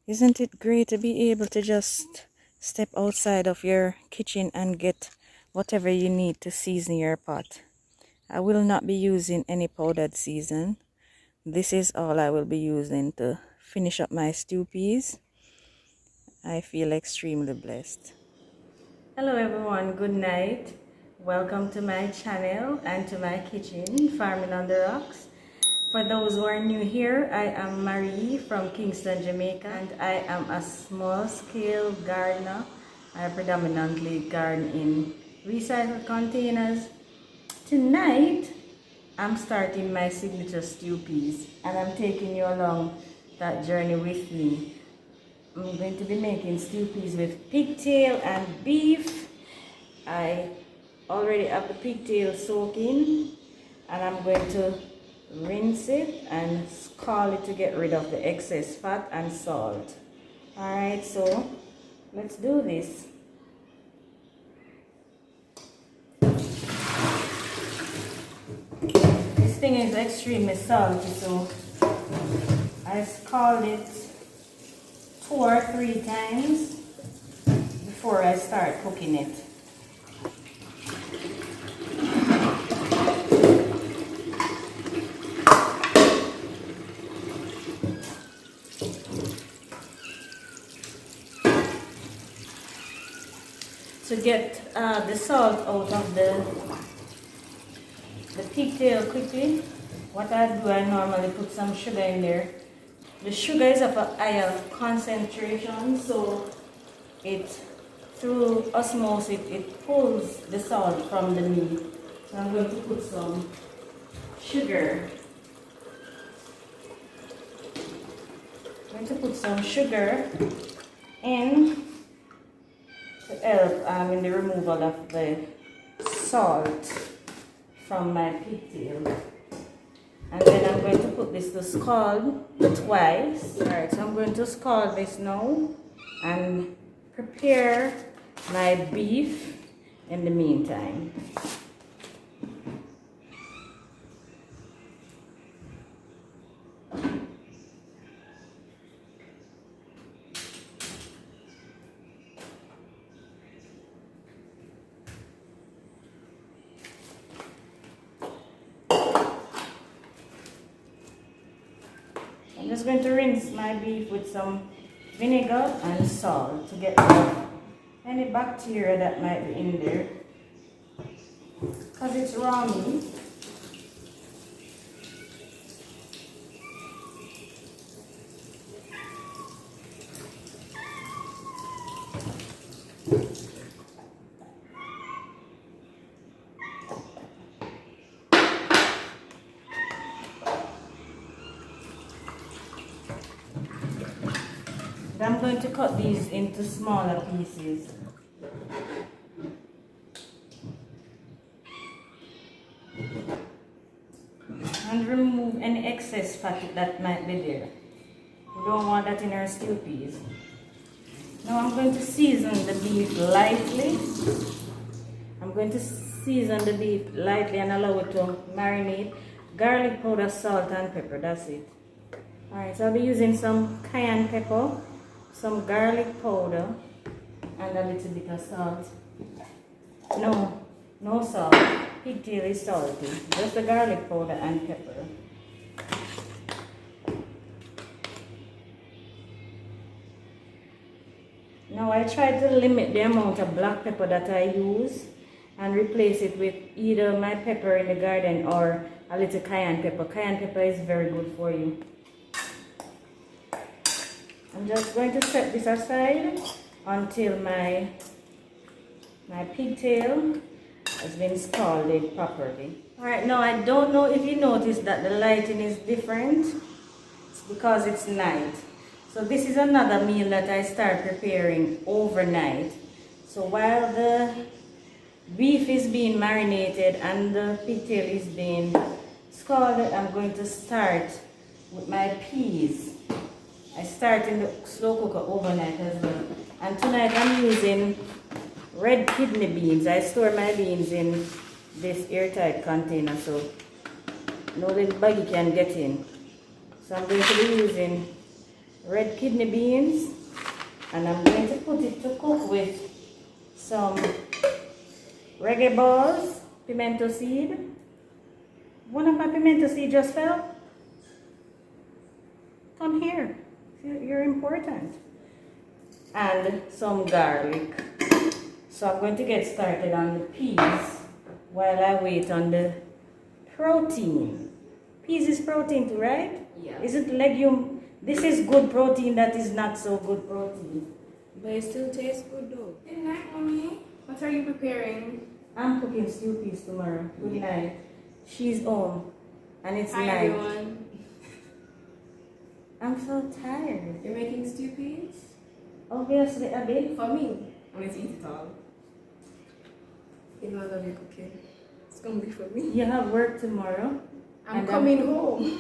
Isn't it great to be able to just step outside of your kitchen and get whatever you need to season your pot? I will not be using any powdered season. This is all I will be using to finish up my stew peas. I feel extremely blessed. Hello everyone, good night. Welcome to my channel and to my kitchen, Farming on the Rocks. For those who are new here, I am Marie from Kingston, Jamaica, and I am a small-scale gardener. I predominantly garden in recycled containers. Tonight, I'm starting my signature stew peas, and I'm taking you along that journey with me. I'm going to be making stew peas with pigtail and beef. I already have the pigtail soaking, and I'm going to rinse it and scald it to get rid of the excess fat and salt. Alright, so let's do this. This thing is extremely salty, so I scald it 2 or 3 times before I start cooking it. To get the salt out of the pigtail quickly, what I do, I normally put some sugar in there. The sugar is of a higher concentration, so through osmosis, it pulls the salt from the meat. So I'm going to put some sugar. I'm going to put some sugar in to help in the removal of the salt from my pigtail. And then I'm going to put this to scald twice. Alright, so I'm going to scald this now and prepare my beef in the meantime. I'm just going to rinse my beef with some vinegar and salt to get rid of any bacteria that might be in there. Because it's raw meat. I'm going to cut these into smaller pieces. And remove any excess fat that might be there. We don't want that in our stew peas. Now I'm going to season the beef lightly. I'm going to season the beef lightly and allow it to marinate. Garlic powder, salt and pepper, that's it. Alright, so I'll be using some cayenne pepper, some garlic powder, and a little bit of salt. No salt. Pigtail is salty. Just the garlic powder and pepper. Now I try to limit the amount of black pepper that I use and replace it with either my pepper in the garden or a little cayenne pepper. Cayenne pepper is very good for you. I'm just going to set this aside until my pigtail has been scalded properly. Alright, now I don't know if you noticed that the lighting is different. It's because it's night. So this is another meal that I start preparing overnight. So while the beef is being marinated and the pigtail is being scalded, I'm going to start with my peas. I start in the slow cooker overnight as well. And tonight I'm using red kidney beans. I store my beans in this airtight container so no little buggy can get in. So I'm going to be using red kidney beans, and I'm going to put it to cook with some reggae balls, pimento seed. One of my pimento seed just fell. Come here, you're important. And some garlic. So I'm going to get started on the peas while I wait on the protein. Peas is protein too, right? Yeah. Isn't legume? This is good protein, that is not so good protein. But it still tastes good though. Good night, Mommy. What are you preparing? I'm cooking stew peas tomorrow. Good night. She's home and it's Hi, night. everyone. I'm so tired. You're making stew peas? Obviously a bit. For me. I'm going to eat it all. You know I love your cooking. It's going to be for me. You have work tomorrow. I'm coming home.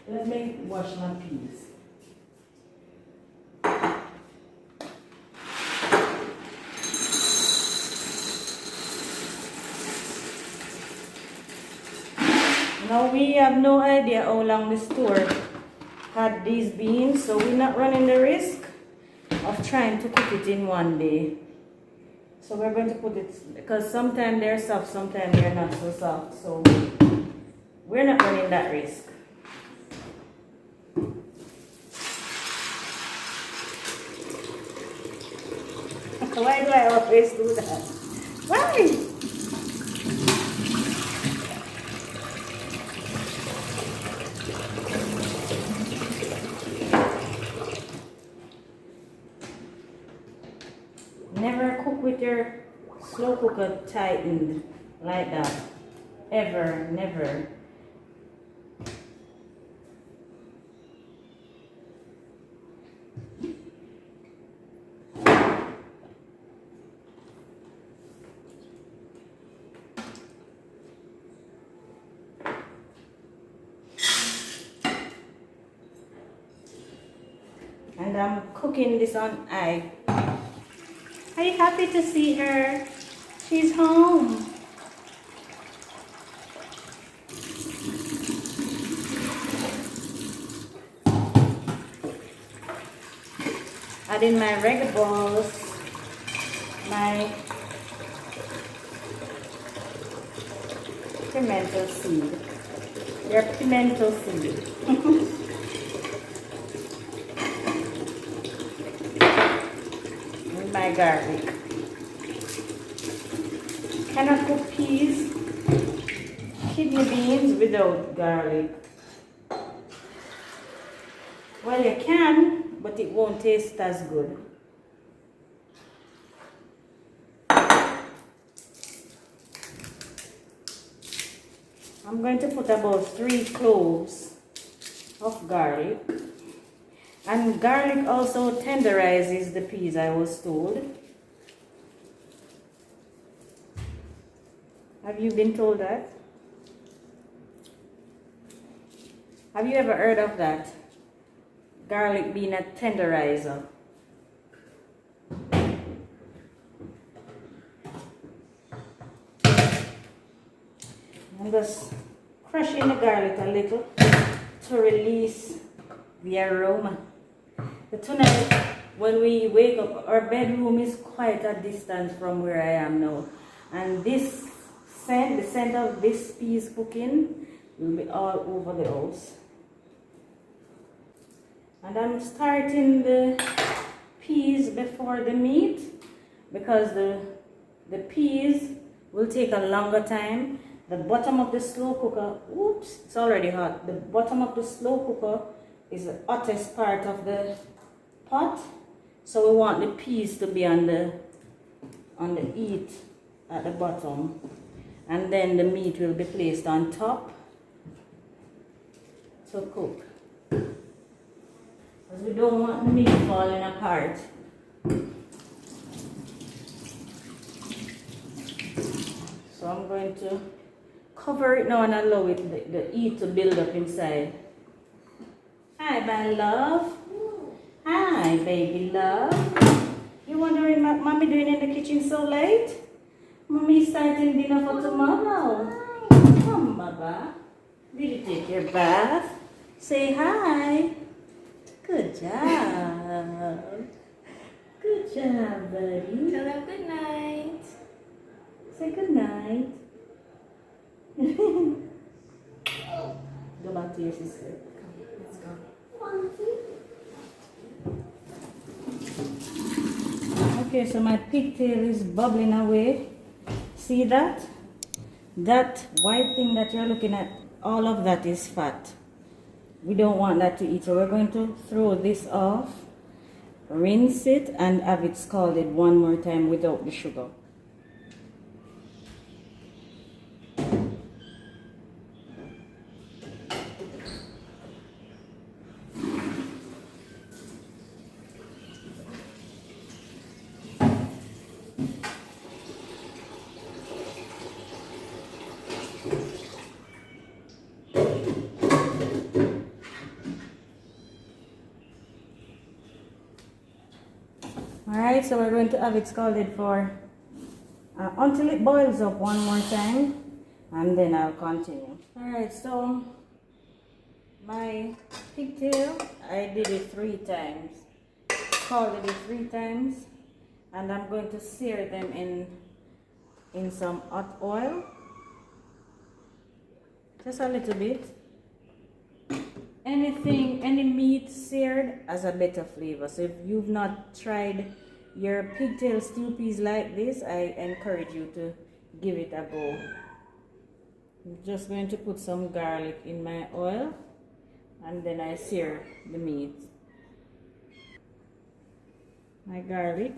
Let me wash my peas. Now we have no idea how long the store had these beans, so we're not running the risk of trying to cook it in one day. So we're going to put it, because sometimes they're soft, sometimes they're not so soft, so we're not running that risk. Why do I always do that? Why? Never cook with your slow cooker tightened like that. Ever, never. And I'm cooking this on high. Are you happy to see her? She's home. Adding my reggae balls, my pimento seed. Your pimento seed. My garlic. Cannot cook peas, kidney beans without garlic. Well, you can, but it won't taste as good. I'm going to put about 3 cloves of garlic. And garlic also tenderizes the peas, I was told. Have you been told that? Have you ever heard of that? Garlic being a tenderizer. I'm just crushing the garlic a little to release the aroma. But tonight, when we wake up, our bedroom is quite a distance from where I am now. And this scent, the scent of this peas cooking, will be all over the house. And I'm starting the peas before the meat, because the peas will take a longer time. The bottom of the slow cooker, oops, it's already hot. The bottom of the slow cooker is the hottest part of the pot, so we want the peas to be on the heat at the bottom, and then the meat will be placed on top to cook, because we don't want the meat falling apart. So I'm going to cover it now and allow it the heat to build up inside. Hi, my love. Hi, baby love. You wondering what mommy doing in the kitchen so late? Mommy's starting dinner for tomorrow. Come, Baba. Did you take your bath? Say hi. Good job. Good job, buddy. Tell them good night. Say good night. Go back to your sister. Let's go. Okay, so my pigtail is bubbling away. See that? That white thing that you're looking at, all of that is fat. We don't want that to eat, so we're going to throw this off, rinse it, and have it scalded one more time without the sugar. Alright, so we're going to have it scalded for until it boils up one more time, and then I'll continue. Alright, so my pigtail, I did it 3 times. Scalded it 3 times, and I'm going to sear them in some hot oil. Just a little bit. Any meat seared has a better flavor. So if you've not tried your pigtail stew peas like this, I encourage you to give it a go. I'm just going to put some garlic in my oil, and then I sear the meat. My garlic.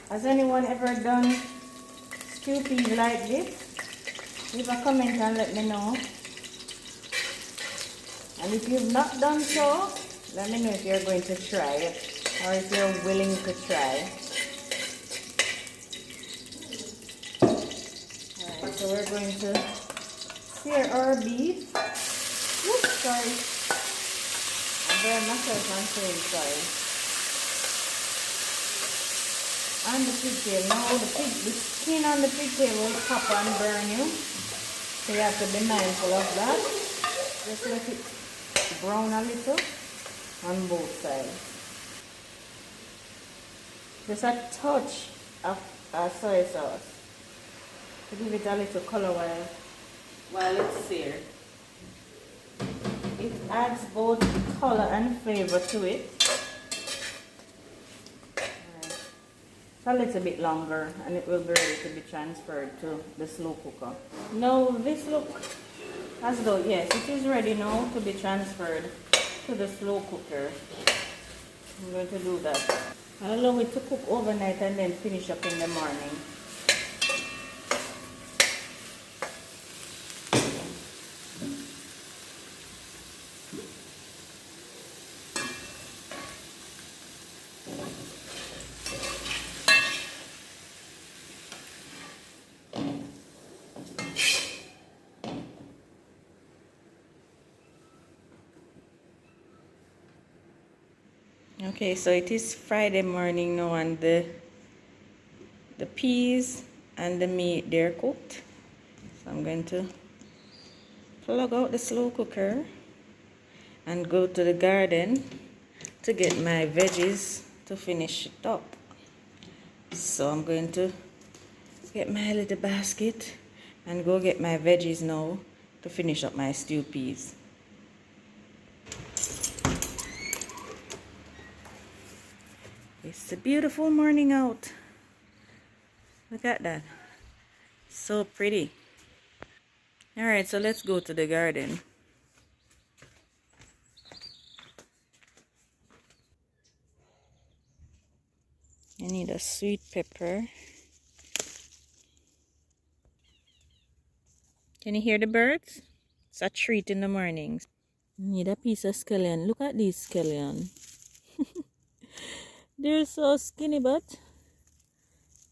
Has anyone ever done stew peas like this? Leave a comment and let me know. And if you've not done so, let me know if you're going to try it or if you're willing to try. Alright, so we're going to sear our beef. Whoops, sorry. I burned myself on saying sorry. And the pigtail. Now the skin on the pigtail will pop and burn you. So you have to be mindful of that. Just let it brown a little on both sides. Just a touch of soy sauce to give it a little color while it's seared. It adds both color and flavor to it. A little bit longer, and it will be ready to be transferred to the slow cooker. Now this looks as though, yes, it is ready now to be transferred to the slow cooker. I'm going to do that. I'll allow it to cook overnight and then finish up in the morning. Okay, so it is Friday morning now, and the peas and the meat, they're cooked. So I'm going to plug out the slow cooker and go to the garden to get my veggies to finish it up. So I'm going to get my little basket and go get my veggies now to finish up my stew peas. It's a beautiful morning out. Look at that. So pretty. Alright, so let's go to the garden. I need a sweet pepper. Can you hear the birds? It's a treat in the mornings. Need a piece of scallion. Look at these scallion. They're so skinny, but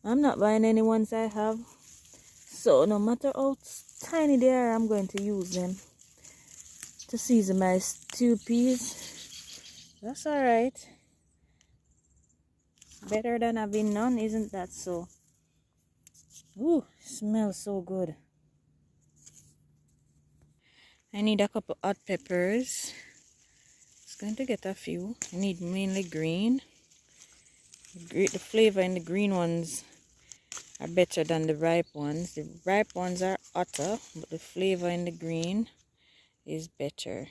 I'm not buying any ones I have. So no matter how tiny they are, I'm going to use them to season my stew peas. That's alright. Better than having none, isn't that so? Ooh, smells so good. I need a couple hot peppers. Just going to get a few. I need mainly green. The flavor in the green ones are better than the ripe ones. The ripe ones are hotter, but the flavor in the green is better.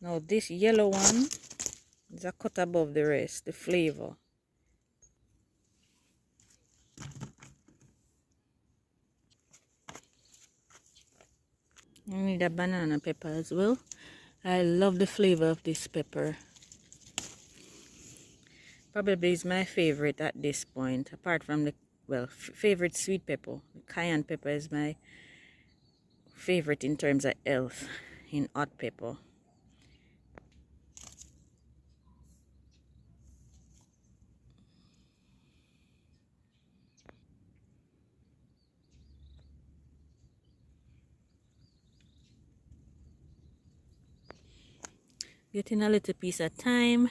Now this yellow one is a cut above the rest, the flavor. I need a banana pepper as well. I love the flavor of this pepper. Probably is my favorite at this point, apart from the, well, favorite sweet pepper. The cayenne pepper is my favorite in terms of health in hot pepper. Getting a little piece at a time.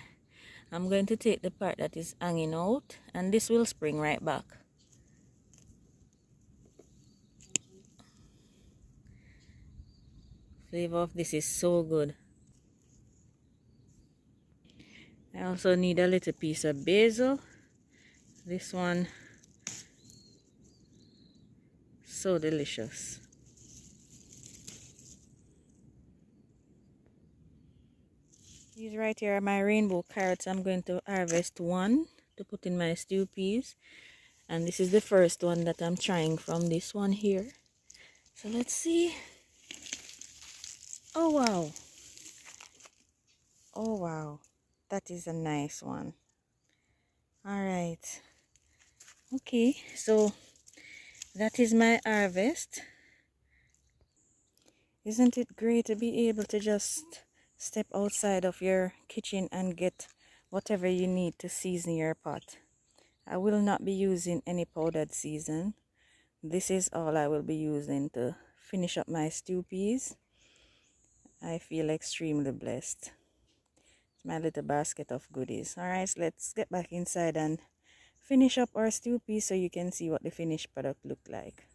I'm going to take the part that is hanging out, and this will spring right back. Flavor of this is so good. I also need a little piece of basil. This one, so delicious. These right here are my rainbow carrots. I'm going to harvest one to put in my stew peas. And this is the first one that I'm trying from this one here. So let's see. Oh wow. Oh wow. That is a nice one. Alright. Okay, so that is my harvest. Isn't it great to be able to just step outside of your kitchen and get whatever you need to season your pot? I will not be using any powdered season. This is all I will be using to finish up my stew peas. I feel extremely blessed. It's my little basket of goodies. Alright, so let's get back inside and finish up our stew peas so you can see what the finished product look like.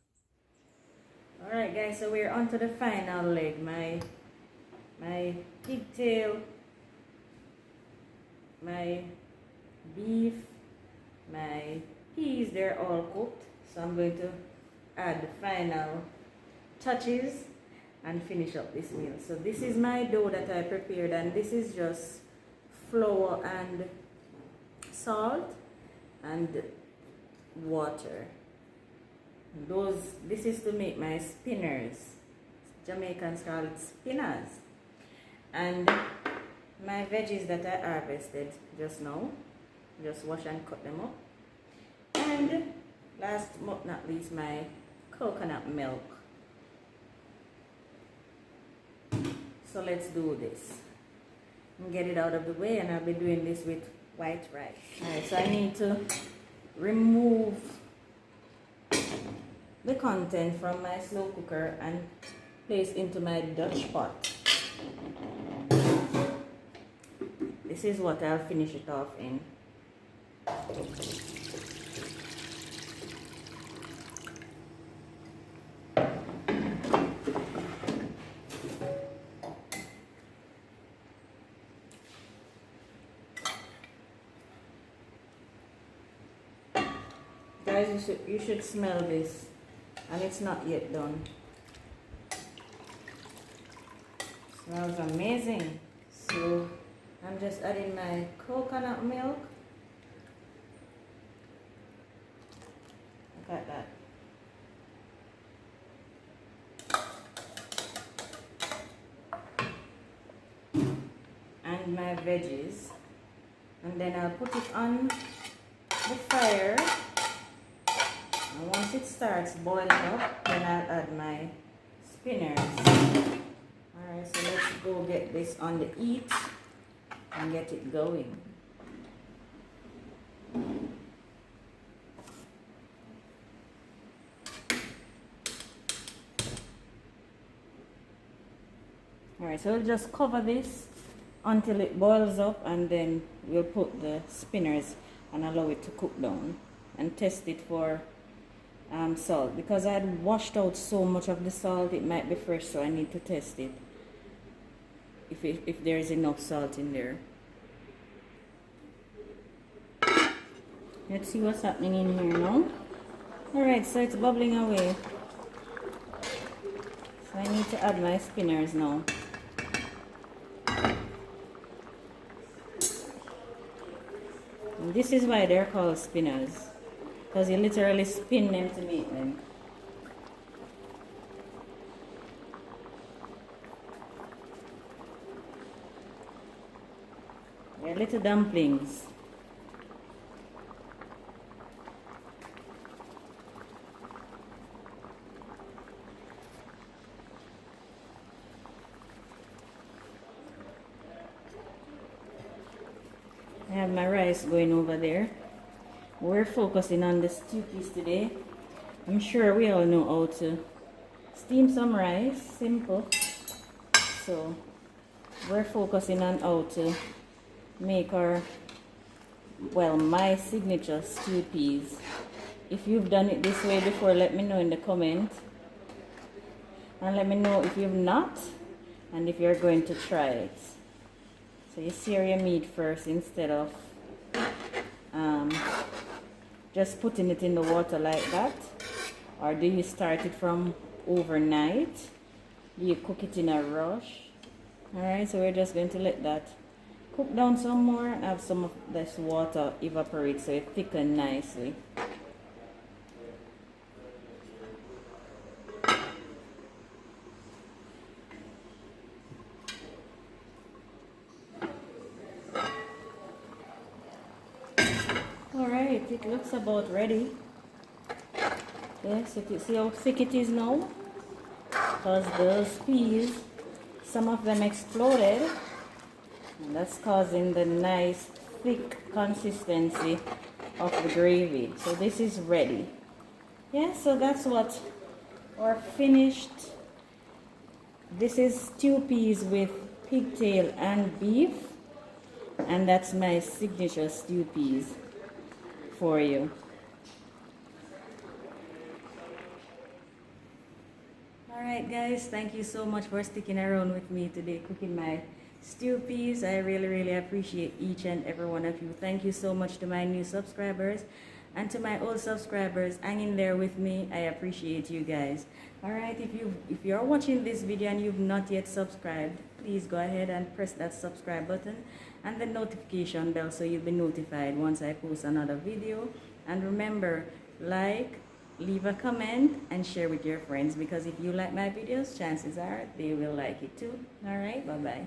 Alright guys, so we're on to the final leg. My pigtail, my beef, my peas, they're all cooked. So I'm going to add the final touches and finish up this meal. So this is my dough that I prepared, and this is just flour and salt and water. This is to make my spinners. Jamaicans call it spinners. And my veggies that I harvested just now, just wash and cut them up. And last but not least, my coconut milk. So let's do this and get it out of the way, and I'll be doing this with white rice. Alright, so I need to remove the content from my slow cooker and place into my Dutch pot. This is what I'll finish it off in. Guys, you should smell this, and it's not yet done. Smells amazing. So I'm just adding my coconut milk. Look at that. And my veggies, and then I'll put it on the fire. And once it starts boiling up, then I'll add my spinners. Alright, so let's go get this on the heat and get it going. Alright, so we'll just cover this until it boils up, and then we'll put the spinners and allow it to cook down and test it for salt, because I had washed out so much of the salt. It might be fresh, so I need to test it if there is enough salt in there. Let's see what's happening in here now. Alright, so it's bubbling away. So I need to add my spinners now. And this is why they're called spinners, because you literally spin them to make them. They're little dumplings. I have my rice going over there. We're focusing on the stew piece today. I'm sure we all know how to steam some rice, simple. So we're focusing on how to make our, well, my signature stew peas. If you've done it this way before, let me know in the comment. And let me know if you've not, and if you're going to try it. So you sear your meat first instead of just putting it in the water like that. Or do you start it from overnight? Do you cook it in a rush? Alright, so we're just going to let that cook down some more and have some of this water evaporate so it thickens nicely. Alright, it looks about ready. Yes, you see how thick it is now? Because those peas, some of them exploded, and that's causing the nice thick consistency of the gravy. So this is ready. Yeah, so that's what our finished. This is stew peas with pigtail and beef, and that's my signature stew peas for you. Alright guys, thank you so much for sticking around with me today cooking my stew peas. I really appreciate each and every one of you. Thank you so much to my new subscribers, and to my old subscribers hanging there with me. I appreciate you guys. Alright, if you're watching this video and you've not yet subscribed, please go ahead and press that subscribe button and the notification bell so you'll be notified once I post another video. And remember, like, leave a comment, and share with your friends, because if you like my videos, chances are they will like it too. Alright, bye bye.